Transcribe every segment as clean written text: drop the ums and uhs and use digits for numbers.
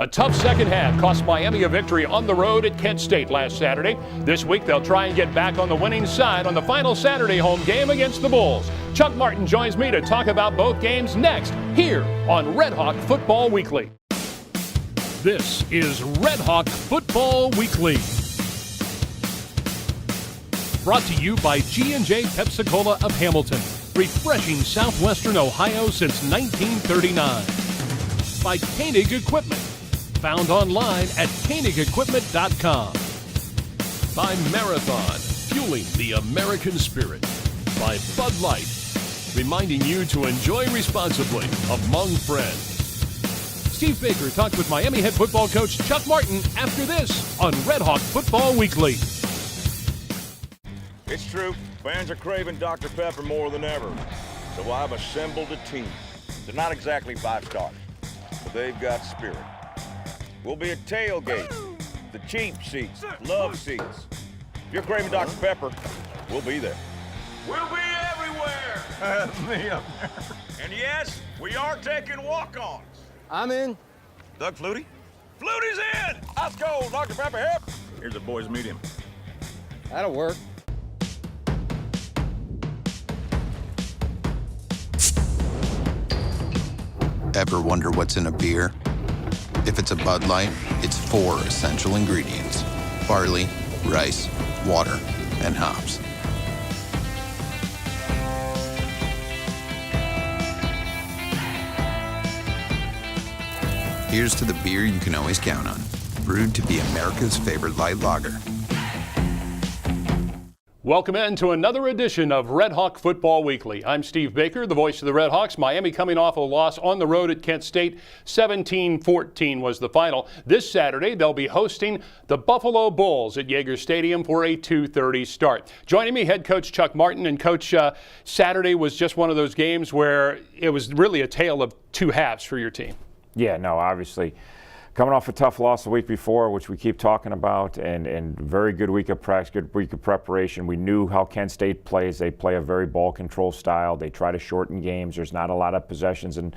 A tough second half cost Miami a victory on the road at Kent State last Saturday. This week they'll try and get back on the winning side on the final Saturday home game against the Bulls. Chuck Martin joins me to talk about both games next here on RedHawk Football Weekly. This is RedHawk Football Weekly. Brought to you by G&J Pepsi-Cola of Hamilton, refreshing Southwestern Ohio since 1939. By Koenig Equipment, found online at KoenigEquipment.com. By Marathon, fueling the American spirit. By Bud Light, reminding you to enjoy responsibly among friends. Steve Baker talks with Miami head football coach Chuck Martin after this on RedHawk Football Weekly. It's true, fans are craving Dr. Pepper more than ever, so I've assembled a team. They're not exactly 5-stars, but they've got spirit. We'll be at tailgate, the cheap seats, love seats. If you're craving Dr. Pepper, we'll be there. We'll be everywhere! And yes, we are taking walk-ons. I'm in. Doug Flutie? Flutie's in! Let's go, Dr. Pepper, hip! Here's the boys' medium. That'll work. Ever wonder what's in a beer? If it's a Bud Light, it's 4 essential ingredients: barley, rice, water, and hops. Here's to the beer you can always count on, brewed to be America's favorite light lager. Welcome in to another edition of RedHawk Football Weekly. I'm Steve Baker, the voice of the Redhawks. Miami coming off a loss on the road at Kent State. 17-14 was the final. This Saturday, they'll be hosting the Buffalo Bulls at Yager Stadium for a 2:30 start. Joining me, head coach Chuck Martin. And Coach, Saturday was just one of those games where it was really a tale of two halves for your team. Yeah, no, obviously. Coming off a tough loss the week before, which we keep talking about, and very good week of practice, good week of preparation. We knew how Kent State plays. They play a very ball control style. They try to shorten games. There's not a lot of possessions in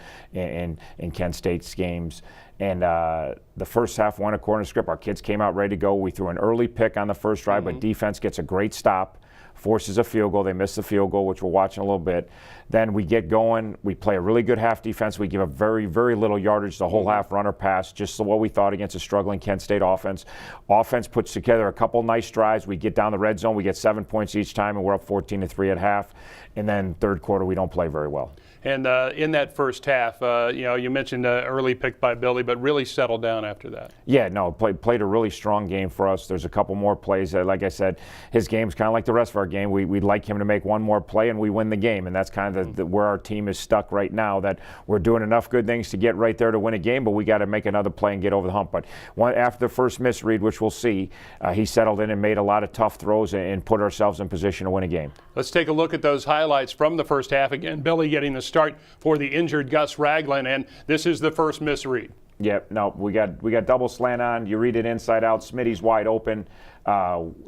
Kent State's games. And the first half went according to script. Our kids came out ready to go. We threw an early pick on the first drive, but defense gets a great stop, forces a field goal. They miss the field goal, which we're watching a little bit. Then we get going. We play a really good half defense. We give a very, very little yardage the whole half, run or pass, just what we thought against a struggling Kent State offense. Offense puts together a couple nice drives. We get down the red zone. We get 7 points each time, and we're up 14-3 at half. And then third quarter, we don't play very well. And in that first half, you mentioned early pick by Billy, but really settled down after that. Yeah, no, played a really strong game for us. There's a couple more plays. Like I said, his game's kind of like the rest of our game. We'd like him to make one more play, and we win the game. And that's kind of where our team is stuck right now, that we're doing enough good things to get right there to win a game, but we got to make another play and get over the hump. But after the first misread, which we'll see, he settled in and made a lot of tough throws and put ourselves in position to win a game. Let's take a look at those highlights from the first half. Again, Billy getting the start for the injured Gus Ragland, and this is the first misread. Yep, no, we got double slant on. You read it inside out. Smitty's wide open.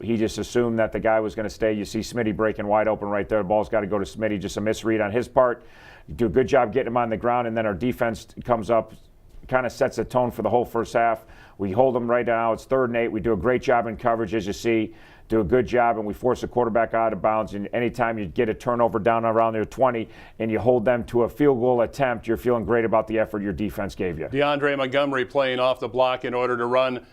He just assumed that the guy was going to stay. You see Smitty breaking wide open right there. The ball's got to go to Smitty. Just a misread on his part. You do a good job getting him on the ground, and then our defense comes up, kind of sets the tone for the whole first half. We hold them right now. It's 3rd and 8. We do a great job in coverage, as you see. Do a good job, and we force the quarterback out of bounds. And anytime you get a turnover down around their 20 and you hold them to a field goal attempt, you're feeling great about the effort your defense gave you. DeAndre Montgomery playing off the block in order to run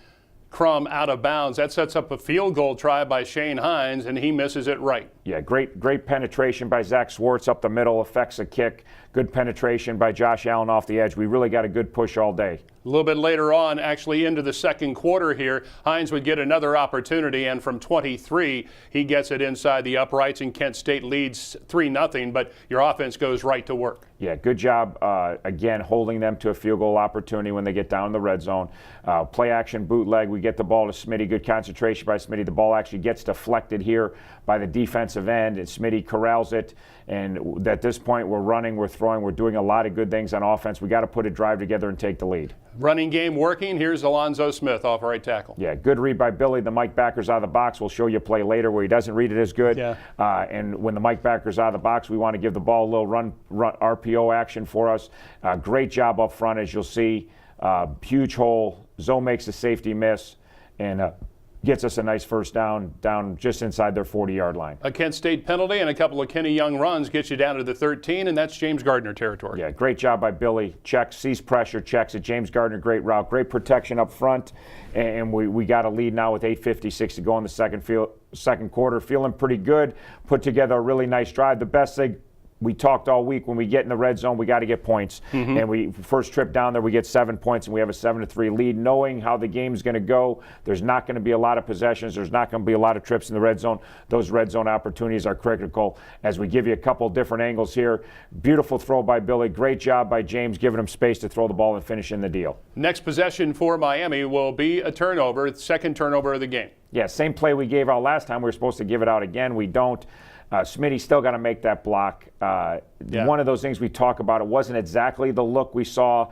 Crum out of bounds. That sets up a field goal try by Shane Hines, and he misses it right. Yeah, great penetration by Zach Swartz up the middle, affects a kick. Good penetration by Josh Allen off the edge. We really got a good push all day. A little bit later on, actually into the second quarter here, Hines would get another opportunity, and from 23, he gets it inside the uprights, and Kent State leads 3-0, but your offense goes right to work. Yeah, good job, again, holding them to a field goal opportunity when they get down in the red zone. Play action bootleg, we get the ball to Smitty. Good concentration by Smitty. The ball actually gets deflected here by the defensive end, and Smitty corrals it. And at this point, we're running, we're throwing, we're doing a lot of good things on offense. We got to put a drive together and take the lead. Running game working. Here's Alonzo Smith off right tackle. Yeah, good read by Billy. The Mike Backer's out of the box. We'll show you a play later where he doesn't read it as good. Yeah. And when the Mike Backer's out of the box, we want to give the ball a little run RPO action for us. Great job up front, as you'll see. Huge hole. Zoe makes a safety miss and gets us a nice first down just inside their 40-yard line. A Kent State penalty and a couple of Kenny Young runs gets you down to the 13, and that's James Gardner territory. Yeah, great job by Billy. Checks, sees pressure, checks it. James Gardner, great route, great protection up front, and we got a lead now with 8:56 to go in the second quarter. Feeling pretty good. Put together a really nice drive. The best thing we talked all week, when we get in the red zone, we got to get points. And we first trip down there, we get 7 points, and we have a 7-3 lead. Knowing how the game's going to go, there's not going to be a lot of possessions. There's not going to be a lot of trips in the red zone. Those red zone opportunities are critical as we give you a couple different angles here. Beautiful throw by Billy. Great job by James, giving him space to throw the ball and finish in the deal. Next possession for Miami will be a turnover, second turnover of the game. Yeah, same play we gave out last time. We were supposed to give it out again. We don't. Smitty's still got to make that block. One of those things we talk about, it wasn't exactly the look we saw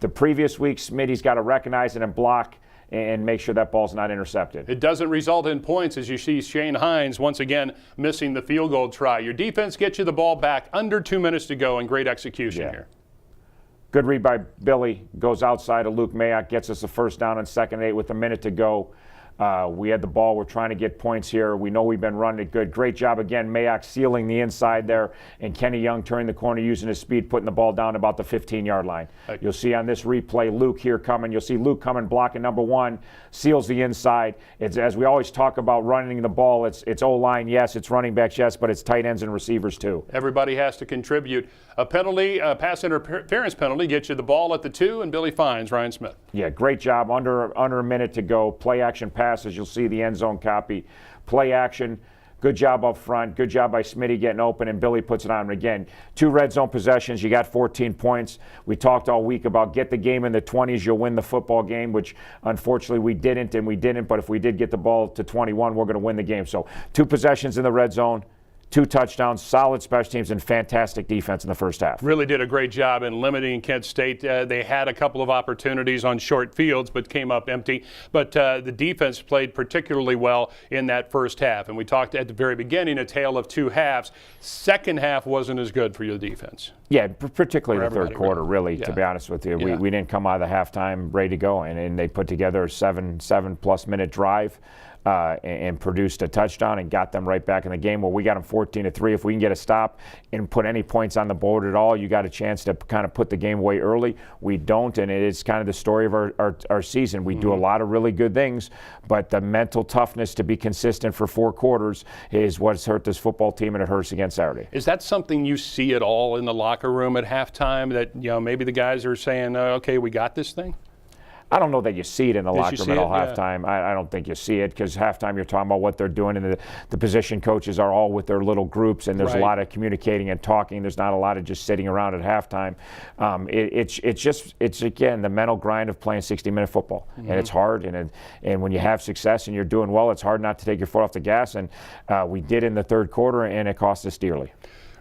the previous week. Smitty's got to recognize it and block and make sure that ball's not intercepted. It doesn't result in points as you see Shane Hines once again missing the field goal try. Your defense gets you the ball back under 2 minutes to go, and great execution here. Good read by Billy. Goes outside of Luke Mayock, gets us a first down on 2nd and 8 with a minute to go. We had the ball. We're trying to get points here. We know we've been running it good. Great job again. Mayock sealing the inside there, and Kenny Young turning the corner using his speed, putting the ball down about the 15-yard line. You'll see on this replay Luke here coming. You'll see Luke coming, blocking number 1, seals the inside. It's, as we always talk about running the ball, it's O-line, yes, it's running backs, yes, but it's tight ends and receivers too. Everybody has to contribute. A penalty, a pass interference penalty, gets you the ball at the 2, and Billy fines Ryan Smith. Yeah, great job. Under a minute to go. Play action passes. You'll see the end zone copy. Play action. Good job up front. Good job by Smitty getting open, and Billy puts it on. And again, 2 red zone possessions. You got 14 points. We talked all week about get the game in the 20s, you'll win the football game, which unfortunately we didn't. But if we did get the ball to 21, we're going to win the game. So 2 possessions in the red zone. 2 touchdowns, solid special teams, and fantastic defense in the first half. Really did a great job in limiting Kent State. They had a couple of opportunities on short fields, but came up empty. But the defense played particularly well in that first half. And we talked at the very beginning, a tale of 2 halves. Second half wasn't as good for your defense. Yeah, particularly the third quarter, really, to be honest with you. Yeah. We didn't come out of the halftime ready to go, and they put together a 7+ minute drive. And produced a touchdown and got them right back in the game. Well, we got them 14-3. If we can get a stop and put any points on the board at all, you got a chance to kind of put the game away early. We don't, and it is kind of the story of our season. We do a lot of really good things, but the mental toughness to be consistent for 4 quarters is what's hurt this football team, and it hurts again Saturday. Is that something you see at all in the locker room at halftime, that maybe the guys are saying, okay, we got this thing? I don't know that you see it in the locker room at all halftime. Yeah. I don't think you see it, because halftime you're talking about what they're doing, and the position coaches are all with their little groups, and there's a lot of communicating and talking. There's not a lot of just sitting around at halftime. It's again the mental grind of playing 60-minute football, and it's hard. And when you have success and you're doing well, it's hard not to take your foot off the gas. And we did in the third quarter, and it cost us dearly.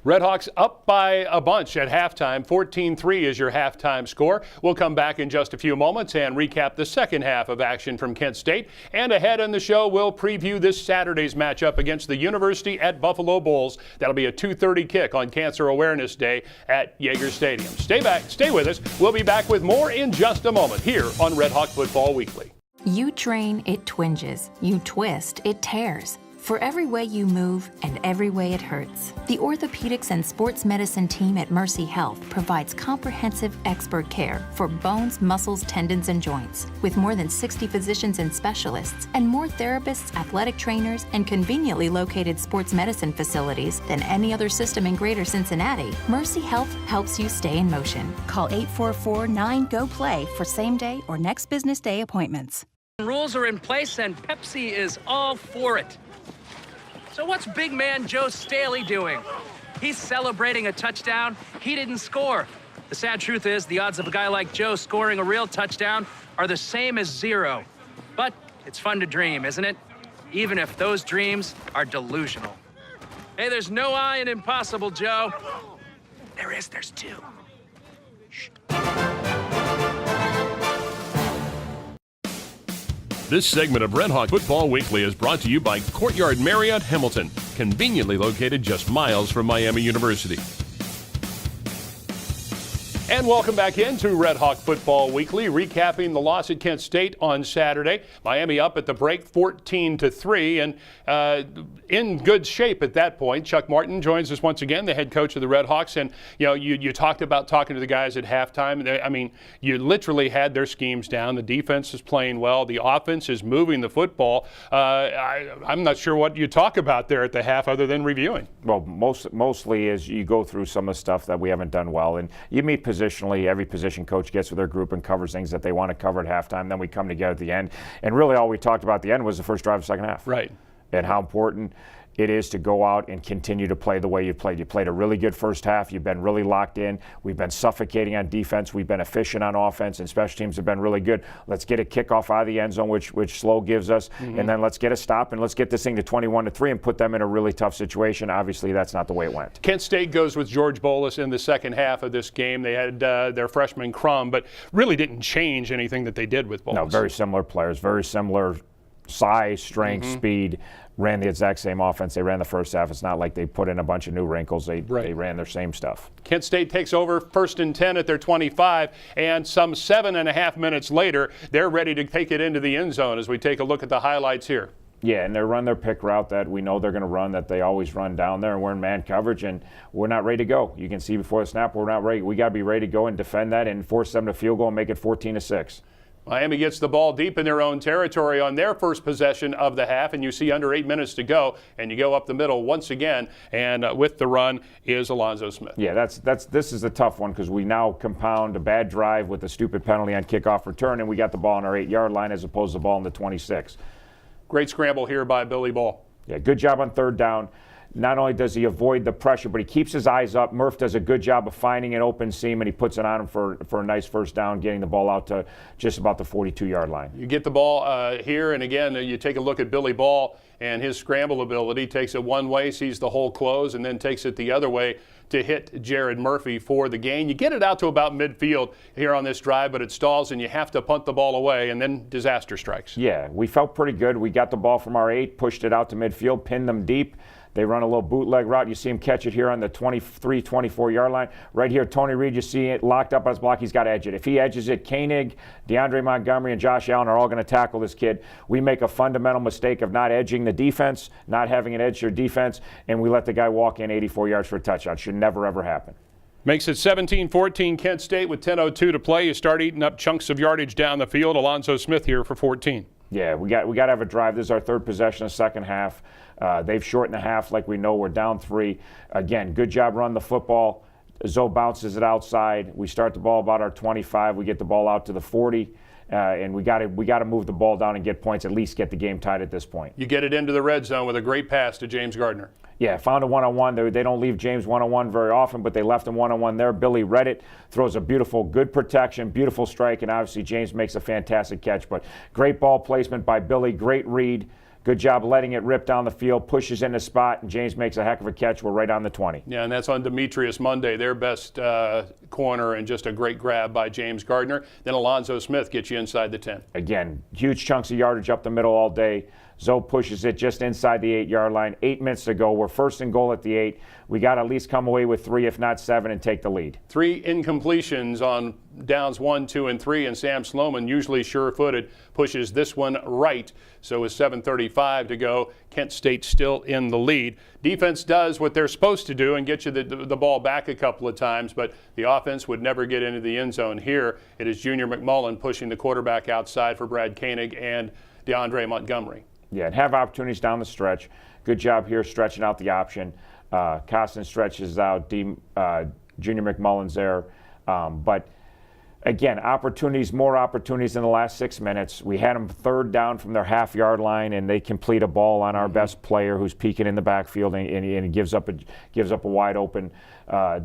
RedHawks up by a bunch at halftime. 14-3 is your halftime score. We'll come back in just a few moments and recap the second half of action from Kent State. And ahead in the show, we'll preview this Saturday's matchup against the University at Buffalo Bulls. That'll be a 2:30 kick on Cancer Awareness Day at Yager Stadium. Stay with us. We'll be back with more in just a moment here on RedHawk Football Weekly. You train, it twinges. You twist, it tears. For every way you move and every way it hurts, the orthopedics and sports medicine team at Mercy Health provides comprehensive expert care for bones, muscles, tendons, and joints. With more than 60 physicians and specialists and more therapists, athletic trainers, and conveniently located sports medicine facilities than any other system in Greater Cincinnati, Mercy Health helps you stay in motion. Call 844-9-GO-PLAY for same-day or next business day appointments. Rules are in place and Pepsi is all for it. So what's big man Joe Staley doing? He's celebrating a touchdown he didn't score. The sad truth is the odds of a guy like Joe scoring a real touchdown are the same as 0. But it's fun to dream, isn't it? Even if those dreams are delusional. Hey, there's no I in impossible, Joe. There's 2. Shh. This segment of RedHawk Football Weekly is brought to you by Courtyard Marriott Hamilton, conveniently located just miles from Miami University. And welcome back into RedHawk Football Weekly, recapping the loss at Kent State on Saturday. Miami up at the break 14-3 and in good shape at that point. Chuck Martin joins us once again, the head coach of the RedHawks. And, you talked about talking to the guys at halftime. I mean, you literally had their schemes down. The defense is playing well. The offense is moving the football. I'm not sure what you talk about there at the half other than reviewing. Well, mostly is you go through some of the stuff that we haven't done well. And you meet positionally, every position coach gets with their group and covers things that they want to cover at halftime. Then we come together at the end. And really all we talked about at the end was the first drive of the second half. Right. And how important it is to go out and continue to play the way you played. You played a really good first half. You've been really locked in. We've been suffocating on defense. We've been efficient on offense, and special teams have been really good. Let's get a kickoff out of the end zone, which Slow gives us, and then let's get a stop, and let's get this thing to 21-3 and put them in a really tough situation. Obviously, that's not the way it went. Kent State goes with George Bolus in the second half of this game. They had their freshman Crum, but really didn't change anything that they did with Bolus. No, very similar players, very similar size, strength, speed. Ran the exact same offense they ran the first half. It's not like they put in a bunch of new wrinkles. They ran their same stuff. Kent State takes over 1st and 10 at their 25, and some 7.5 minutes later, they're ready to take it into the end zone as we take a look at the highlights here. Yeah, and they run their pick route that we know they're going to run, that they always run down there, and we're in man coverage, and we're not ready to go. You can see before the snap, we're not ready. We got to be ready to go and defend that and force them to field goal and make it 14-6. Miami gets the ball deep in their own territory on their first possession of the half, and you see under 8 minutes to go, and you go up the middle once again, and with the run is Alonzo Smith. Yeah, this is a tough one because we now compound a bad drive with a stupid penalty on kickoff return, and we got the ball on our 8-yard line as opposed to the ball on the 26. Great scramble here by Billy Ball. Yeah, good job on third down. Not only does he avoid the pressure, but he keeps his eyes up. Murph does a good job of finding an open seam, and he puts it on him for a nice first down, getting the ball out to just about the 42-yard line. You get the ball here, and again, you take a look at Billy Ball and his scramble ability. Takes it one way, sees the hole close, and then takes it the other way to hit Jared Murphy for the gain. You get it out to about midfield here on this drive, but it stalls, and you have to punt the ball away, and then disaster strikes. Yeah, we felt pretty good. We got the ball from our 8, pushed it out to midfield, pinned them deep. They run a little bootleg route. You see him catch it here on the 23, 24-yard line. Right here, Tony Reed, you see it locked up on his block. He's got to edge it. If he edges it, Koenig, DeAndre Montgomery, and Josh Allen are all going to tackle this kid. We make a fundamental mistake of not edging the defense, not having an edge your defense, and we let the guy walk in 84 yards for a touchdown. Should never, ever happen. Makes it 17-14 Kent State with 10:02 to play. You start eating up chunks of yardage down the field. Alonzo Smith here for 14. Yeah, we got to have a drive. This is our third possession of the second half. They've shortened the half like we know. We're down 3. Again, good job running the football. Zoe bounces it outside. We start the ball about our 25. We get the ball out to the 40. And we got to move the ball down and get points, at least get the game tied at this point. You get it into the red zone with a great pass to James Gardner. Yeah, found a one-on-one. They don't leave James one-on-one very often, but they left him one-on-one there. Billy read it, throws a beautiful, good protection, beautiful strike, and obviously James makes a fantastic catch. But great ball placement by Billy, great read. Good job letting it rip down the field, pushes in the spot, and James makes a heck of a catch. We're right on the 20. Yeah, and that's on Demetrius Monday, their best corner, and just a great grab by James Gardner. Then Alonzo Smith gets you inside the 10. Again, huge chunks of yardage up the middle all day. Zoe pushes it just inside the 8-yard line. 8 minutes to go. We're first and goal at the 8. We got to at least come away with 3, if not 7, and take the lead. 3 incompletions on downs 1, 2, and 3, and Sam Sloman, usually sure-footed, pushes this one right. So with 7:35 to go, Kent State still in the lead. Defense does what they're supposed to do and get you the ball back a couple of times, but the offense would never get into the end zone. Here, it is Junior McMullen pushing the quarterback outside for Brad Koenig and DeAndre Montgomery. Yeah, and have opportunities down the stretch. Good job here stretching out the option. Costin stretches out. Junior McMullen's there. But, again, more opportunities in the last 6 minutes. We had them third down from their half-yard line, and they complete a ball on our best player who's peeking in the backfield, and he gives up a wide-open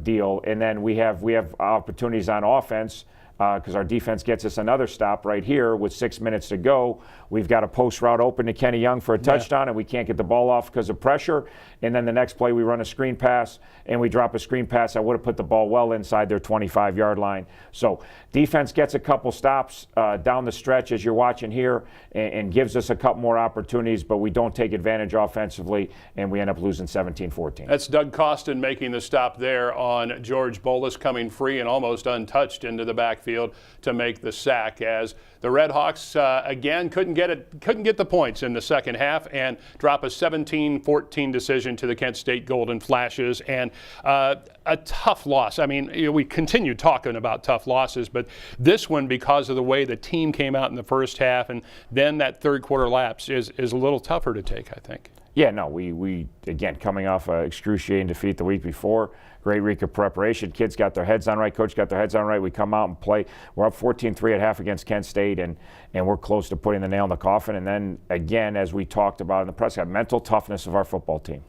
deal. And then we have opportunities on offense. because our defense gets us another stop right here with 6 minutes to go. We've got a post route open to Kenny Young for a touchdown, and we can't get the ball off because of pressure. And then the next play, we run a screen pass, and we drop a screen pass that would have put the ball well inside their 25-yard line. So defense gets a couple stops down the stretch, as you're watching here, and gives us a couple more opportunities, but we don't take advantage offensively, and we end up losing 17-14. That's Doug Costin making the stop there on George Bolus, coming free and almost untouched into the backfield to make the sack, as the RedHawks again couldn't get the points in the second half and drop a 17-14 decision to the Kent State Golden Flashes, and a tough loss. I mean, we continue talking about tough losses, but this one, because of the way the team came out in the first half and then that third quarter lapse, is a little tougher to take, I think. Yeah, no, we again, coming off an excruciating defeat the week before, great week of preparation. Kids got their heads on right, coach got their heads on right. We come out and play. We're up 14-3 at half against Kent State, and we're close to putting the nail in the coffin. And then, again, as we talked about in the press, mental toughness of our football team.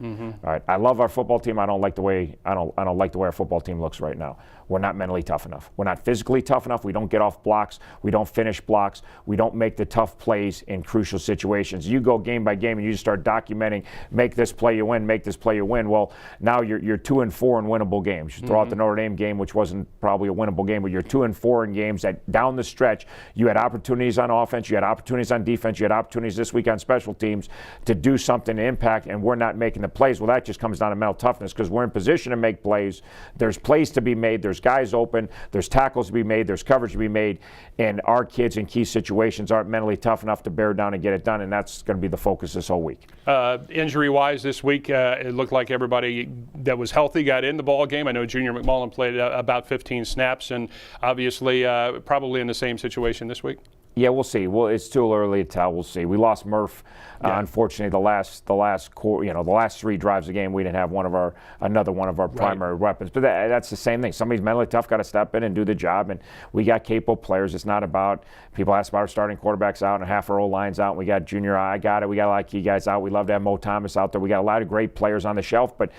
All right, I love our football team. I don't like the way our football team looks right now. We're not mentally tough enough. We're not physically tough enough. We don't get off blocks. We don't finish blocks. We don't make the tough plays in crucial situations. You go game by game and you just start documenting, make this play you win, make this play you win. Well, now you're 2-4 in winnable games. You throw out the Notre Dame game, which wasn't probably a winnable game, but you're 2-4 in games that down the stretch you had opportunities on offense, you had opportunities on defense, you had opportunities this week on special teams to do something to impact, and we're not making the plays. Well, that just comes down to mental toughness, because we're in position to make plays. There's plays to be made. There's guys open. There's tackles to be made. There's coverage to be made. And our kids in key situations aren't mentally tough enough to bear down and get it done, and that's going to be the focus this whole week. Injury-wise this week, it looked like everybody that was healthy got in the ball game. I know Junior McMullen played about 15 snaps, and obviously probably in the same situation this week. Yeah, we'll see. Well, it's too early to tell. We'll see. We lost Murph. Unfortunately, the last 3 drives of the game, we didn't have another one of our primary weapons. But that's the same thing. Somebody's mentally tough, got to step in and do the job. And we got capable players. It's not about, people ask about our starting quarterbacks out and half our old line's out. We got Junior. I got it. We got a lot of key guys out. We love to have Mo Thomas out there. We got a lot of great players on the shelf. But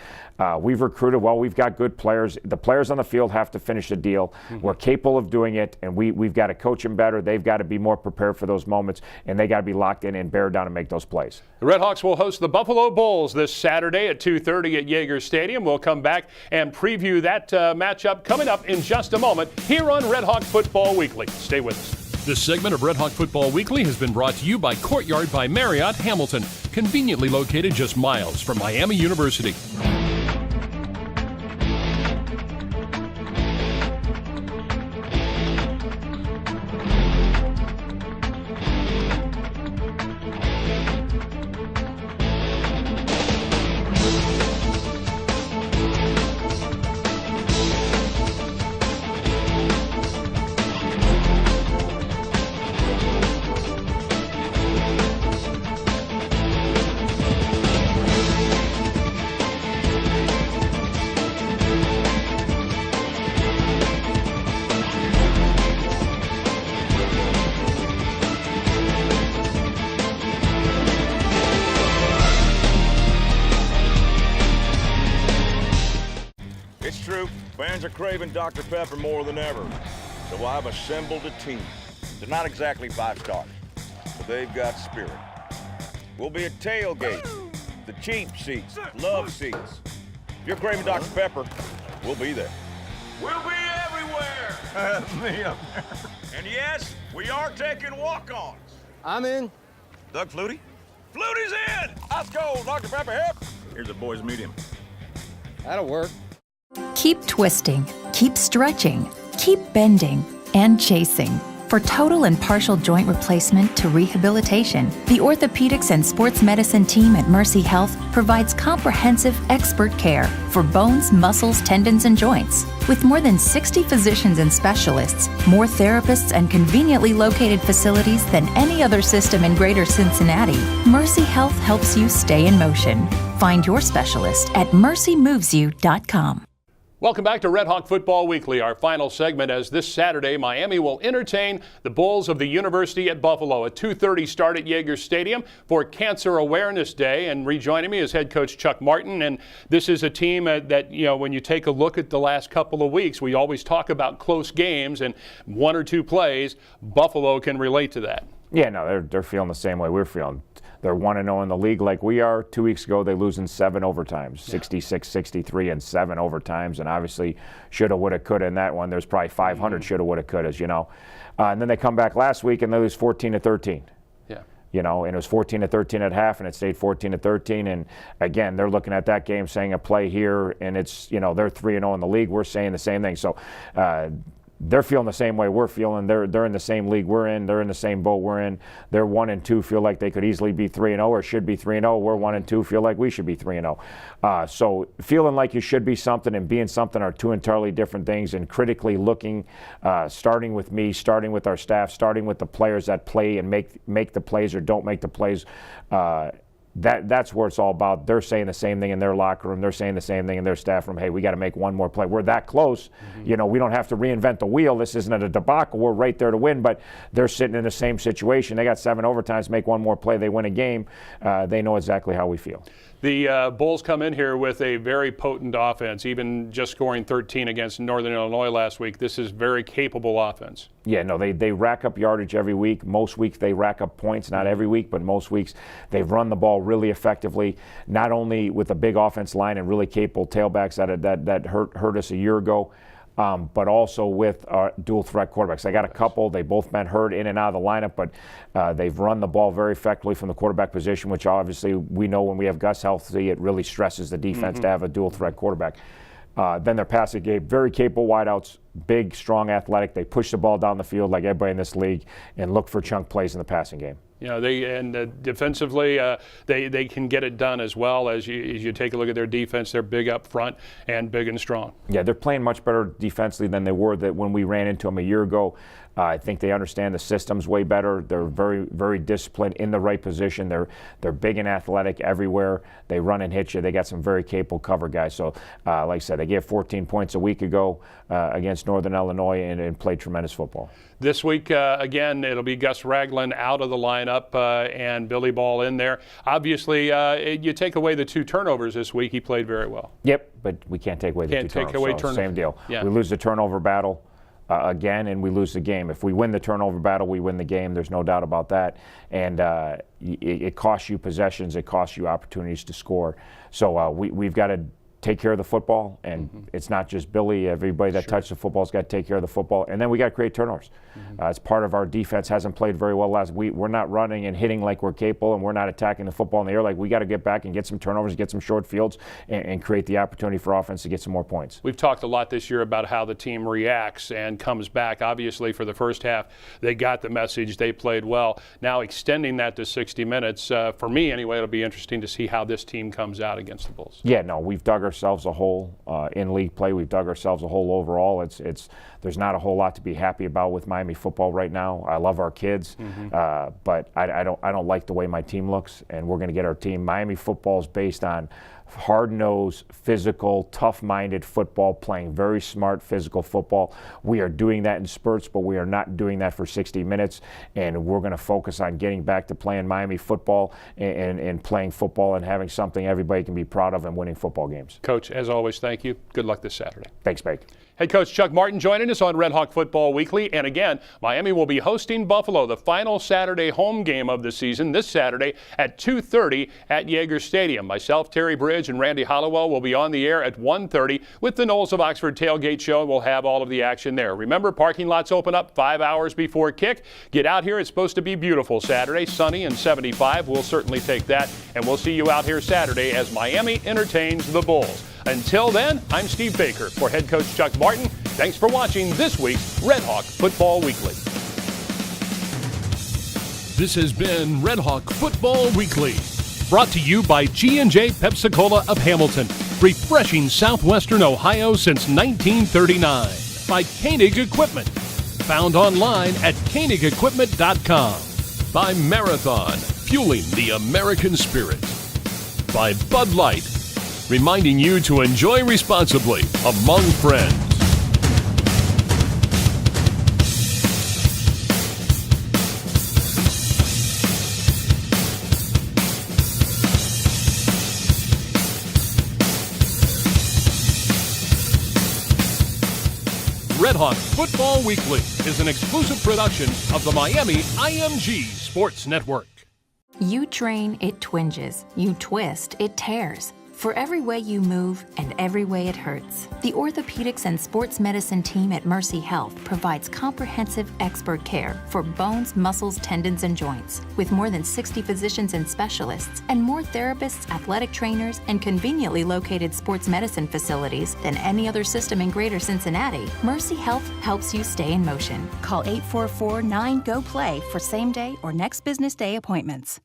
we've recruited well. We've got good players. The players on the field have to finish the deal. We're capable of doing it, and we've got to coach them better. They've got to be more prepared for those moments, and they got to be locked in and bear down and make those plays. The RedHawks will host the Buffalo Bulls this Saturday at 2:30 at Yager Stadium. We'll come back and preview that matchup coming up in just a moment here on RedHawk Football Weekly. Stay with us. This segment of RedHawk Football Weekly has been brought to you by Courtyard by Marriott Hamilton, conveniently located just miles from Miami University. It's true, fans are craving Dr. Pepper more than ever. So I've assembled a team. They're not exactly 5-stars, but they've got spirit. We'll be at tailgates, the cheap seats, love seats. If you're craving Dr. Pepper, we'll be there. We'll be everywhere! Me up there. And yes, we are taking walk-ons. I'm in. Doug Flutie? Flutie's in! Let's go, Dr. Pepper, hip! Here's a boys' medium. That'll work. Keep twisting, keep stretching, keep bending, and chasing. For total and partial joint replacement to rehabilitation, the Orthopedics and Sports Medicine team at Mercy Health provides comprehensive expert care for bones, muscles, tendons, and joints. With more than 60 physicians and specialists, more therapists, and conveniently located facilities than any other system in Greater Cincinnati, Mercy Health helps you stay in motion. Find your specialist at mercymovesyou.com. Welcome back to Red Hawk Football Weekly, our final segment, as this Saturday Miami will entertain the Bulls of the University at Buffalo. A 2:30 start at Yager Stadium for Cancer Awareness Day. And rejoining me is head coach Chuck Martin. And this is a team that, you know, when you take a look at the last couple of weeks, we always talk about close games and one or two plays. Buffalo can relate to that. Yeah, no, they're feeling the same way we're feeling. They're 1-0 in the league like we are. 2 weeks ago, they lose in 7 overtimes, 66-63 and 7 overtimes. And obviously, shoulda, woulda, coulda in that one. There's probably 500 shoulda, woulda, couldas, you know. And then they come back last week and they lose 14-13. Yeah. You know, and it was 14-13 at half, and it stayed 14-13. And again, they're looking at that game saying a play here, and it's, you know, they're 3-0 in the league. We're saying the same thing. So, they're feeling the same way we're feeling. They're in the same league we're in. They're in the same boat we're in. They're 1-2, feel like they could easily be 3-0 or should be 3-0. We're 1-2, feel like we should be 3-0. So feeling like you should be something and being something are two entirely different things. And critically looking, starting with me, starting with our staff, starting with the players that play and make the plays or don't make the plays. That's where it's all about. They're saying the same thing in their locker room. They're saying the same thing in their staff room. Hey, we got to make one more play. We're that close. You know, we don't have to reinvent the wheel. This isn't a debacle. We're right there to win, but they're sitting in the same situation. They got 7 overtimes, make one more play, they win a game. They know exactly how we feel. The Bulls come in here with a very potent offense, even just scoring 13 against Northern Illinois last week. This is very capable offense. Yeah, no, they rack up yardage every week. Most weeks they rack up points, not every week, but most weeks they've run the ball really effectively, not only with a big offense line and really capable tailbacks that hurt us a year ago, but also with dual threat quarterbacks. They got a couple. They've both been hurt in and out of the lineup, but they've run the ball very effectively from the quarterback position, which obviously we know when we have Gus healthy, it really stresses the defense to have a dual threat quarterback. Then their passing game, very capable wideouts, big, strong, athletic. They push the ball down the field like everybody in this league and look for chunk plays in the passing game. You know, defensively, they can get it done as well. As you take a look at their defense, they're big up front and big and strong. Yeah, they're playing much better defensively than they were when we ran into them a year ago. I think they understand the systems way better. They're very, very disciplined in the right position. They're big and athletic everywhere. They run and hit you. They got some very capable cover guys. So, like I said, they gave 14 points a week ago against Northern Illinois and played tremendous football. This week, again, it'll be Gus Ragland out of the lineup and Billy Ball in there. Obviously, you take away the 2 turnovers this week. He played very well. Yep, but we can't take away the 2 turnovers. So same deal. Yeah. We lose the turnover battle again, and we lose the game. If we win the turnover battle, we win the game. There's no doubt about that. And it costs you possessions. It costs you opportunities to score. So we've got to take care of the football, and it's not just Billy. Everybody that touched the football's got to take care of the football, and then we got to create turnovers. It's part of our defense. Hasn't played very well last week. We're not running and hitting like we're capable, and we're not attacking the football in the air. Like, we got to get back and get some turnovers, get some short fields, and create the opportunity for offense to get some more points. We've talked a lot this year about how the team reacts and comes back. Obviously, for the first half, they got the message. They played well. Now extending that to 60 minutes, for me anyway, it'll be interesting to see how this team comes out against the Bulls. Yeah, no, we've dug ourselves a hole in league play. We've dug ourselves a hole overall. There's not a whole lot to be happy about with Miami football right now. I love our kids, but I don't like the way my team looks, and we're going to get our team. Miami football is based on hard-nosed, physical, tough-minded football, playing very smart physical football. We are doing that in spurts, but we are not doing that for 60 minutes, and we're going to focus on getting back to playing Miami football and playing football and having something everybody can be proud of and winning football games. Coach, as always, thank you. Good luck this Saturday. Thanks, Mike. Head coach Chuck Martin joining us on Red Hawk Football Weekly. And again, Miami will be hosting Buffalo, the final Saturday home game of the season, this Saturday at 2:30 at Yager Stadium. Myself, Terry Bridge, and Randy Hollowell will be on the air at 1:30 with the Knowles of Oxford tailgate show. We'll have all of the action there. Remember, parking lots open up 5 hours before kick. Get out here. It's supposed to be beautiful Saturday, sunny and 75. We'll certainly take that. And we'll see you out here Saturday as Miami entertains the Bulls. Until then, I'm Steve Baker for head coach Chuck Martin. Thanks for watching this week's Red Hawk Football Weekly. This has been Red Hawk Football Weekly, brought to you by G&J Pepsi-Cola of Hamilton, refreshing southwestern Ohio since 1939. By Koenig Equipment, found online at KoenigEquipment.com. By Marathon, fueling the American spirit. By Bud Light, reminding you to enjoy responsibly. among friends. RedHawk Football Weekly is an exclusive production of the Miami IMG Sports Network. You train, it twinges. You twist, it tears. For every way you move and every way it hurts, the orthopedics and sports medicine team at Mercy Health provides comprehensive expert care for bones, muscles, tendons, and joints. With more than 60 physicians and specialists and more therapists, athletic trainers, and conveniently located sports medicine facilities than any other system in Greater Cincinnati, Mercy Health helps you stay in motion. Call 844-9-GO-PLAY for same-day or next business day appointments.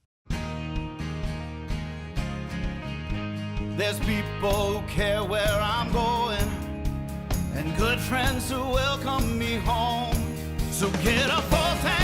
There's people who care where I'm going, and good friends who welcome me home. So get a full tank.